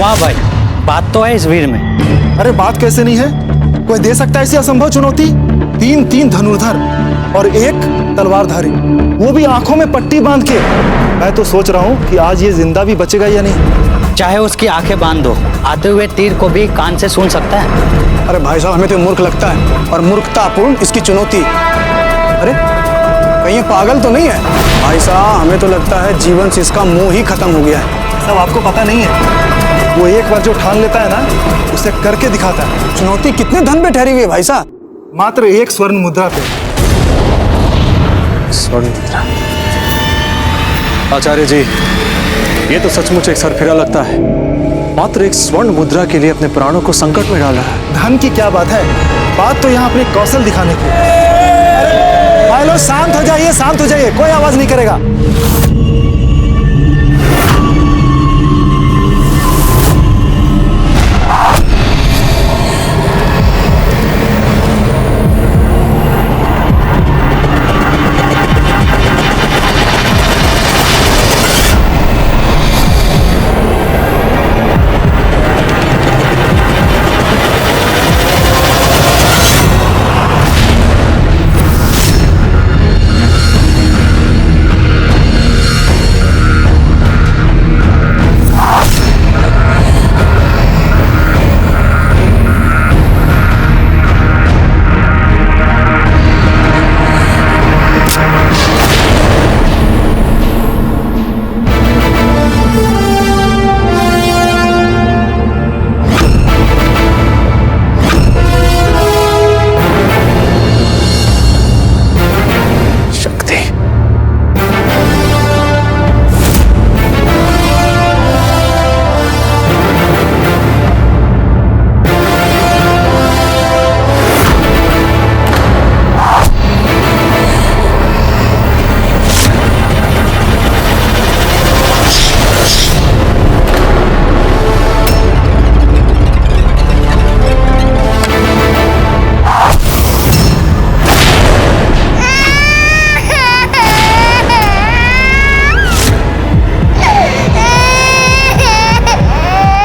वाह भाई, बात तो है इस वीर में। अरे बात कैसे नहीं है? कोई दे सकता है ऐसी असंभव चुनौती? तीन धनुर्धर और एक तलवारधारी, वो भी आंखों में पट्टी बांध के। मैं तो सोच रहा हूँ कि आज ये जिंदा भी बचेगा या नहीं। चाहे उसकी आंखें बांध दो, आते हुए तीर को भी कान से सुन सकता है। अरे भाई साहब, हमें तो मूर्ख लगता है और मूर्खतापूर्ण इसकी चुनौती। अरे कहीं ये पागल तो नहीं है? भाई साहब, हमें तो लगता है जीवन से इसका मोह ही खत्म हो गया है। सब आपको पता नहीं है, वो एक बार जो ठान लेता है ना, उसे करके दिखाता है। चुनौती कितने धन पे ठहरी हुई है भाई साहब? मात्र एक स्वर्ण मुद्रा पे। स्वर्ण मुद्रा? आचार्य जी, ये तो सचमुच एक सरफिरा लगता है। मात्र एक स्वर्ण मुद्रा के लिए अपने प्राणों को संकट में डाला है। धन की क्या बात है, बात तो यहाँ अपने कौशल दिखाने की। भाई लोग शांत हो जाइए, शांत हो जाइए, कोई आवाज नहीं करेगा।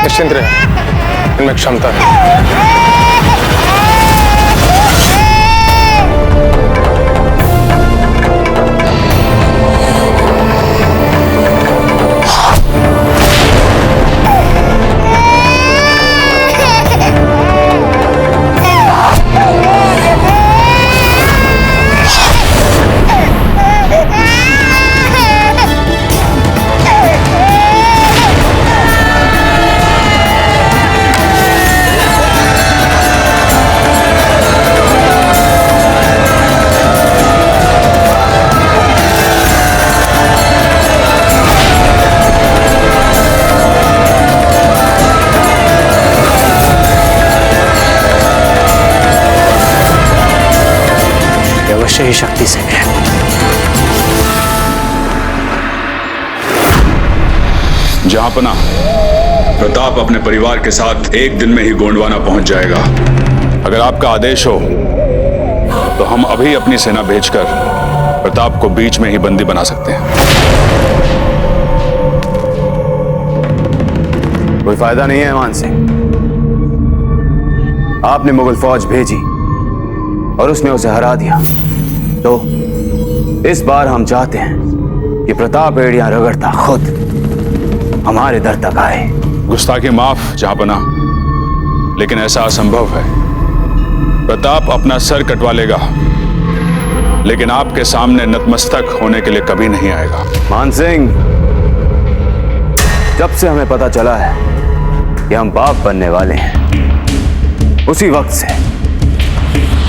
निश्चिंत रहे, इनमें क्षमता है। अवश्य ही शक्ति से है। जहांपना, प्रताप अपने परिवार के साथ एक दिन में ही गोंडवाना पहुंच जाएगा। अगर आपका आदेश हो तो हम अभी अपनी सेना भेजकर प्रताप को बीच में ही बंदी बना सकते हैं। कोई फायदा नहीं है मान सिंह। आपने मुगल फौज भेजी और उसने उसे हरा दिया, तो इस बार हम चाहते हैं कि प्रताप एड़ियां रगड़ता खुद हमारे दर तक आए। गुस्ताखी माफ जहांपना, लेकिन ऐसा असंभव है। प्रताप अपना सर कटवा लेगा, लेकिन आपके सामने नतमस्तक होने के लिए कभी नहीं आएगा। मान सिंह, जब से हमें पता चला है कि हम बाप बनने वाले हैं, उसी वक्त से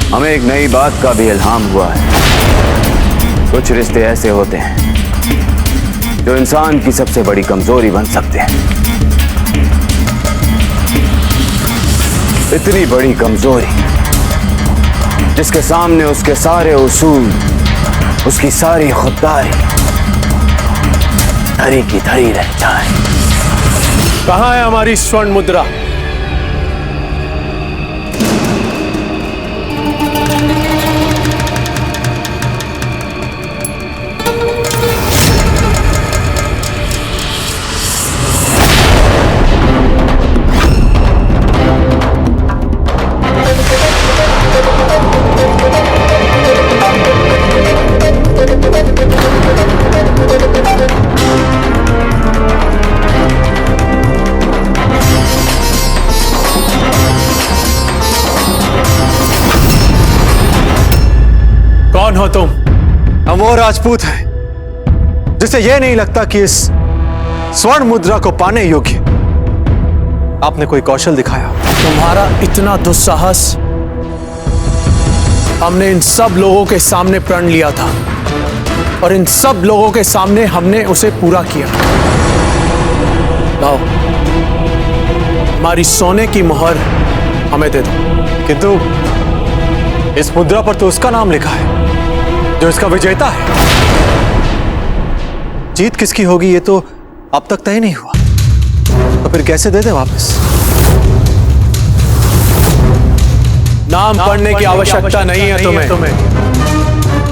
हमें एक नई बात का भी इल्हाम हुआ है। कुछ रिश्ते ऐसे होते हैं जो इंसान की सबसे बड़ी कमजोरी बन सकते हैं। इतनी बड़ी कमजोरी जिसके सामने उसके सारे उसूल, उसकी सारी खुददारी धरी की धरी रह जाए। कहां है हमारी स्वर्ण मुद्रा? हो तुम? हम वो राजपूत हैं जिसे यह नहीं लगता कि इस स्वर्ण मुद्रा को पाने योग्य आपने कोई कौशल दिखाया। तुम्हारा इतना दुस्साहस हमने इन सब लोगों के सामने प्रण लिया था और इन सब लोगों के सामने हमने उसे पूरा किया। लाओ, हमारी सोने की मोहर हमें दे दो। किंतु इस मुद्रा पर तो उसका नाम लिखा है जो इसका विजेता है। जीत किसकी होगी ये तो अब तक तय नहीं हुआ, तो फिर कैसे दे दे वापस? नाम पढ़ने की आवश्यकता नहीं है तुम्हें,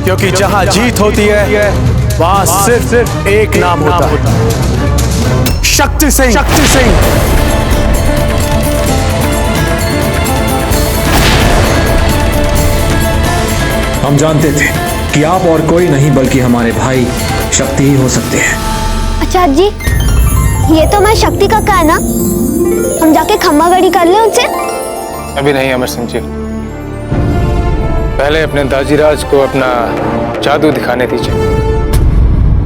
क्योंकि जहां जीत होती है वहां सिर्फ एक नाम होता है, शक्ति सिंह। शक्ति सिंह। हम जानते थे कि आप और कोई नहीं बल्कि हमारे भाई शक्ति ही हो सकते हैं। आचार्य जी, ये तो मैं शक्ति का है ना, हम जाके खम्मा गड़ी कर ले उनसे। अभी नहीं अमर सिंह जी, पहले अपने दाजीराज को अपना जादू दिखाने दीजिए।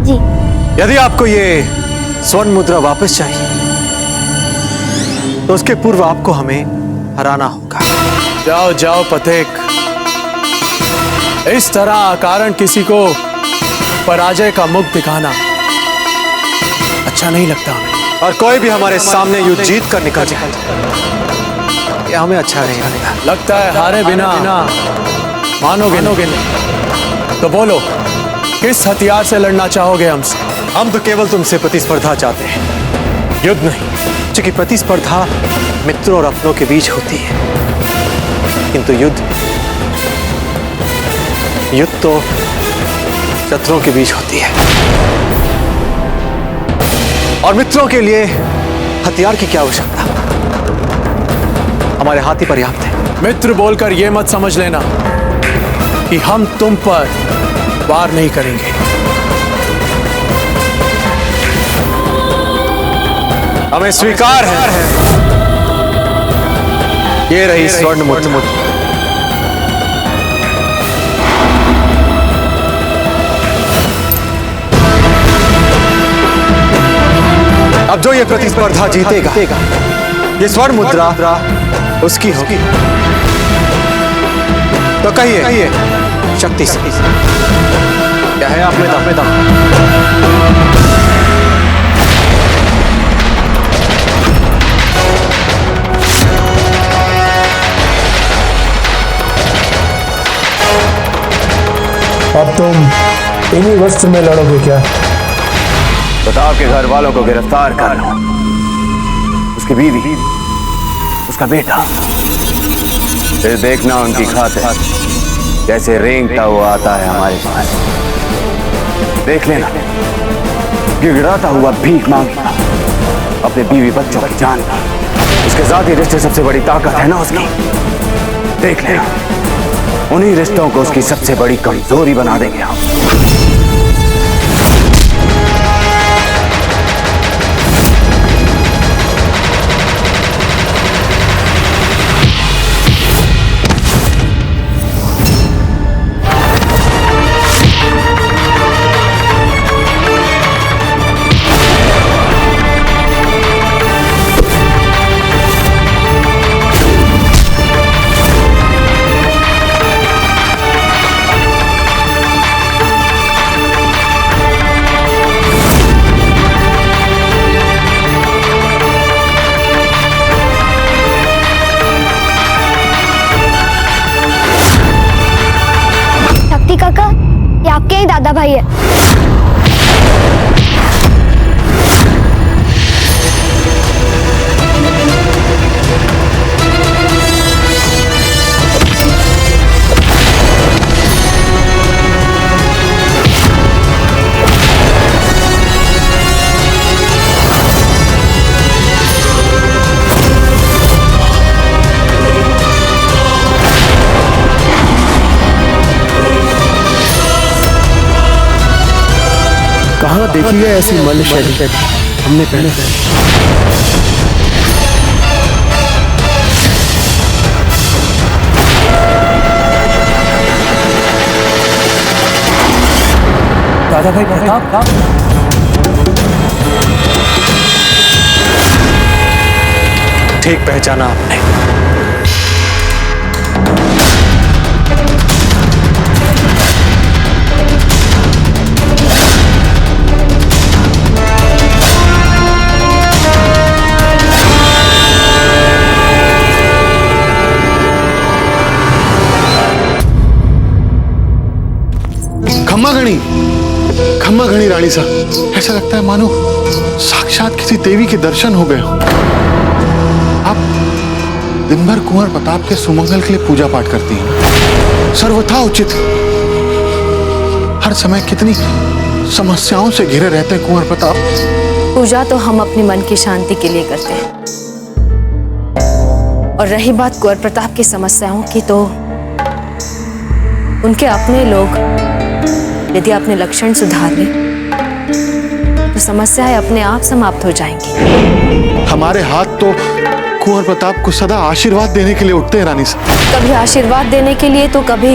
जी। यदि आपको ये स्वर्ण मुद्रा वापस चाहिए तो उसके पूर्व आपको हमें हराना होगा। जाओ जाओ पथिक, इस तरह अकारण किसी को पराजय का मुख दिखाना अच्छा नहीं लगता हमें। और कोई भी हमारे सामने युद्ध जीत कर निकल जाए ये हमें अच्छा नहीं लगता। लगता है हारे बिना मानोगे नहीं। तो बोलो, किस हथियार से लड़ना चाहोगे हमसे? हम तो केवल तुमसे प्रतिस्पर्धा चाहते हैं, युद्ध नहीं। क्योंकि प्रतिस्पर्धा मित्रों और अपनों के बीच होती है, किंतु युद्ध तो शत्रुओं के बीच होती है। और मित्रों के लिए हथियार की क्या आवश्यकता, हमारे हाथ ही पर्याप्त है। मित्र बोलकर यह मत समझ लेना कि हम तुम पर वार नहीं करेंगे। हमें स्वीकार है। ये रही स्वर्ण मुद्रा। अब जो ये प्रतिस्पर्धा जीतेगा, ये स्वर्ण मुद्रा उसकी होगी। तो कहिए शक्ति से क्या है आप में दम? अब तुम इन्हीं वस्त्र में लड़ोगे क्या? प्रताप के घर वालों को गिरफ्तार कर लो, उसकी बीवी, उसका बेटा, फिर देखना उनकी खातिर जैसे रेंगता हुआ आता है हमारे पास। देख लेना, गिड़गिड़ाता हुआ भीख मांगता अपने बीवी बच्चों की जान। उसके जाती रिश्ते सबसे बड़ी ताकत है ना उसकी। देख लेना, उन्हीं रिश्तों को उसकी सबसे बड़ी कमजोरी बना देंगे हम। काका, ये आपके ही दादा भाई है। कहाँ देखी है ऐसी मल शैली हमने पहले? दादा भाई प्रताप, ठीक पहचाना आपने। खम्मा घड़ी रानी साहब, ऐसा लगता है मानो साक्षात किसी देवी के दर्शन हो गए हो। आप दिन भर कुंवर प्रताप के सुमंगल के लिए पूजा पाठ करती हैं, सर्वथा उचित। हर समय कितनी समस्याओं से घिरे रहते हैं कुंवर प्रताप। पूजा तो हम अपने मन की शांति के लिए करते हैं, और रही बात कुंवर प्रताप की समस्याओं की, तो उनके अपने लोग यदि अपने लक्षण सुधार ले तो समस्याएं अपने आप समाप्त हो जाएंगी। हमारे हाथ तो कुंवर प्रताप को सदा आशीर्वाद देने के लिए उठते हैं रानी साहब। कभी आशीर्वाद देने के लिए तो कभी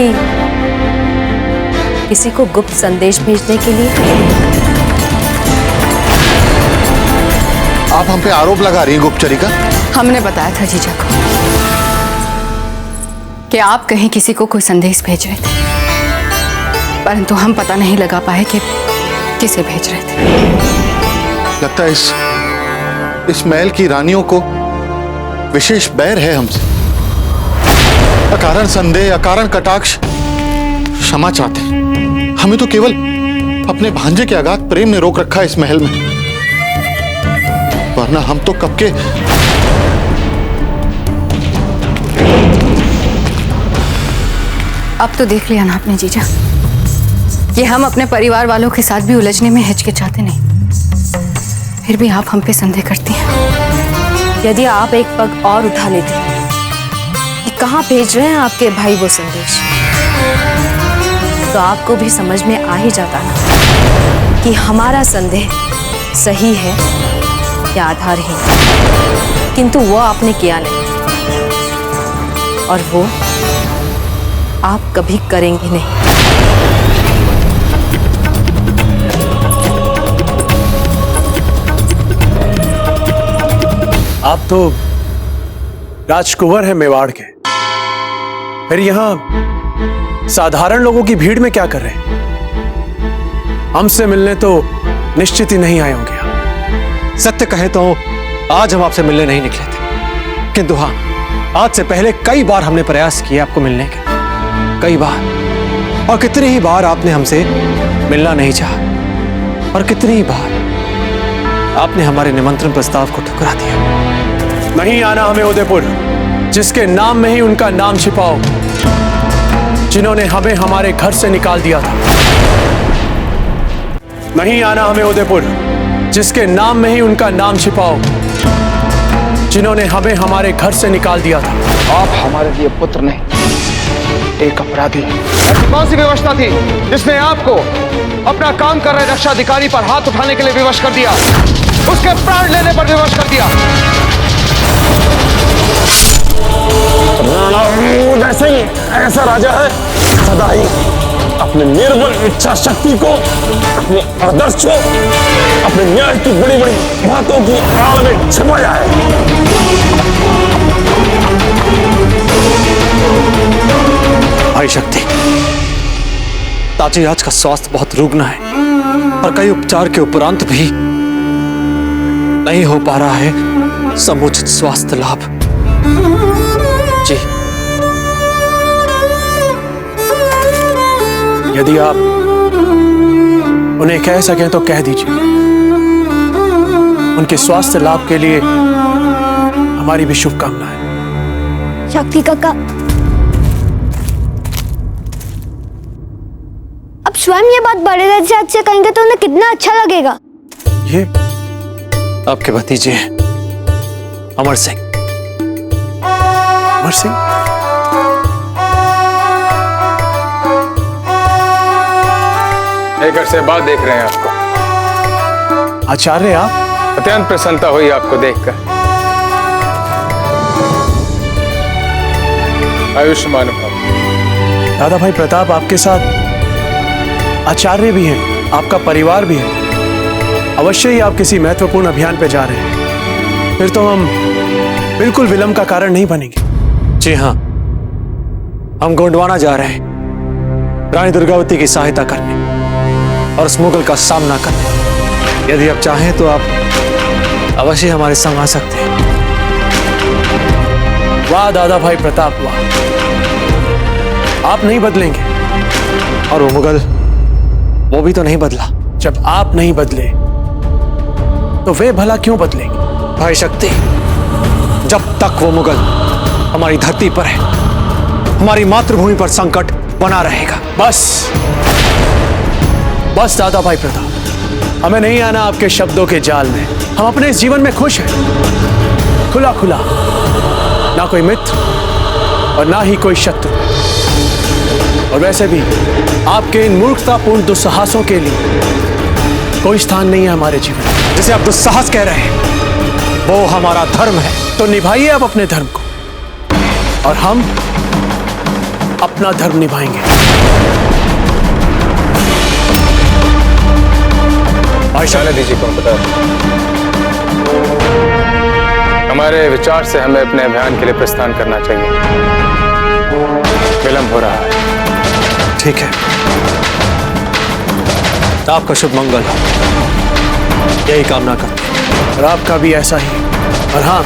किसी को गुप्त संदेश भेजने के लिए। आप हम पे आरोप लगा रही हैं गुप्तचरी का। हमने बताया था जीजा को कि आप कहीं किसी को कोई संदेश भेज रहे थे, परंतु हम पता नहीं लगा पाए कि किसे भेज रहे थे। लगता है इस महल की रानियों को विशेष बैर है हमसे। अकारण संदेह, अकारण कटाक्ष क्षमा चाहते हैं। हमें तो केवल अपने भांजे के अगाध प्रेम ने रोक रखा है इस महल में, वरना हम तो कब के अब तो देख लिया ना आपने जीजा कि हम अपने परिवार वालों के साथ भी उलझने में हिचकिचाते नहीं, फिर भी आप हम पे संदेह करती हैं। यदि आप एक पग और उठा लेती कि कहाँ भेज रहे हैं आपके भाई वो संदेश, तो आपको भी समझ में आ ही जाता ना कि हमारा संदेह सही है या आधारहीन। किंतु वो आपने किया नहीं, और वो आप कभी करेंगे नहीं। आप तो राजकुंवर हैं मेवाड़ के, फिर यहां साधारण लोगों की भीड़ में क्या कर रहे हैं? हमसे मिलने तो निश्चित ही नहीं आए होंगे। सत्य कहे तो आज हम आपसे मिलने नहीं निकले थे, किंतु हाँ, आज से पहले कई बार हमने प्रयास किए आपको मिलने के, कई बार, और कितनी ही बार आपने हमसे मिलना नहीं चाहा, और कितनी ही बार आपने हमारे निमंत्रण प्रस्ताव को ठुकरा दिया। नहीं आना हमें उदयपुर, जिसके नाम में ही उनका नाम छिपाओ, जिन्होंने हमें हमारे घर से निकाल दिया था। नहीं आना हमें उदयपुर, जिसके नाम में ही उनका नाम छिपाओ, जिन्होंने हमें हमारे घर से निकाल दिया था। आप हमारे लिए पुत्र नहीं, एक अपराधी। ऐसी कौन सी व्यवस्था थी जिसने आपको अपना काम कर रहे रक्षा अधिकारी पर हाथ उठाने के लिए विवश कर दिया, उसके प्राण लेने पर विवश कर दिया? वैसे ही ऐसा राजा है, सदा ही अपने निर्बल इच्छा शक्ति को, अपने आदर्श को, अपने न्याय की बड़ी बड़ी बातों की आड़ में छिपाया है। भाई शक्ति, ताजी आज का स्वास्थ्य बहुत रुग्ण है, और कई उपचार के उपरांत भी नहीं हो पा रहा है समुचित स्वास्थ्य लाभ। जी, यदि आप उन्हें कह सकें तो कह दीजिए। उनके स्वास्थ्य लाभ के लिए हमारी भी शुभकामनाएं। शक्ति काका, अब स्वयं ये बात बड़े राज से कहेंगे तो उन्हें कितना अच्छा लगेगा। ये आपके भतीजे हैं अमर सिंह। अमर सिंह? एक अरसे बाद देख रहे हैं आपको। आचार्य, आप? अत्यंत प्रसन्नता हुई आपको देखकर। आयुष्मान भव। दादा भाई प्रताप आपके साथ आचार्य भी हैं। आपका परिवार भी है। अवश्य ही आप किसी महत्वपूर्ण अभियान पे जा रहे हैं, फिर तो हम बिल्कुल विलंब का कारण नहीं बनेंगे। जी हाँ, हम गोंडवाना जा रहे हैं रानी दुर्गावती की सहायता करने और उस मुगल का सामना करने। यदि आप चाहें तो आप अवश्य हमारे संग आ सकते हैं। वाह दादा भाई प्रताप, वाह! आप नहीं बदलेंगे और वो मुगल, वो भी तो नहीं बदला। जब आप नहीं बदले तो वे भला क्यों बदलेंगे? भाई शक्ति, जब तक वो मुगल हमारी धरती पर है, हमारी मातृभूमि पर संकट बना रहेगा। बस बस दादा भाई प्रताप, हमें नहीं आना आपके शब्दों के जाल में। हम अपने इस जीवन में खुश हैं, खुला खुला, ना कोई मित्र और ना ही कोई शत्रु। और वैसे भी आपके इन मूर्खतापूर्ण दुस्साहसों के लिए कोई स्थान नहीं है हमारे जीवन में। जिसे आप दुस्साहस कह रहे हैं वो हमारा धर्म है। तो निभाइए आप अपने धर्म को और हम अपना धर्म निभाएंगे। जाने दीजिए कौन बता। हमारे विचार से हमें अपने अभियान के लिए प्रस्थान करना चाहिए, विलंब हो रहा है। ठीक है, आपका शुभ मंगल हो, यही कामना करते हैं। और आपका भी ऐसा ही। और हाँ,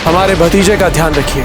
हमारे भतीजे का ध्यान रखिए।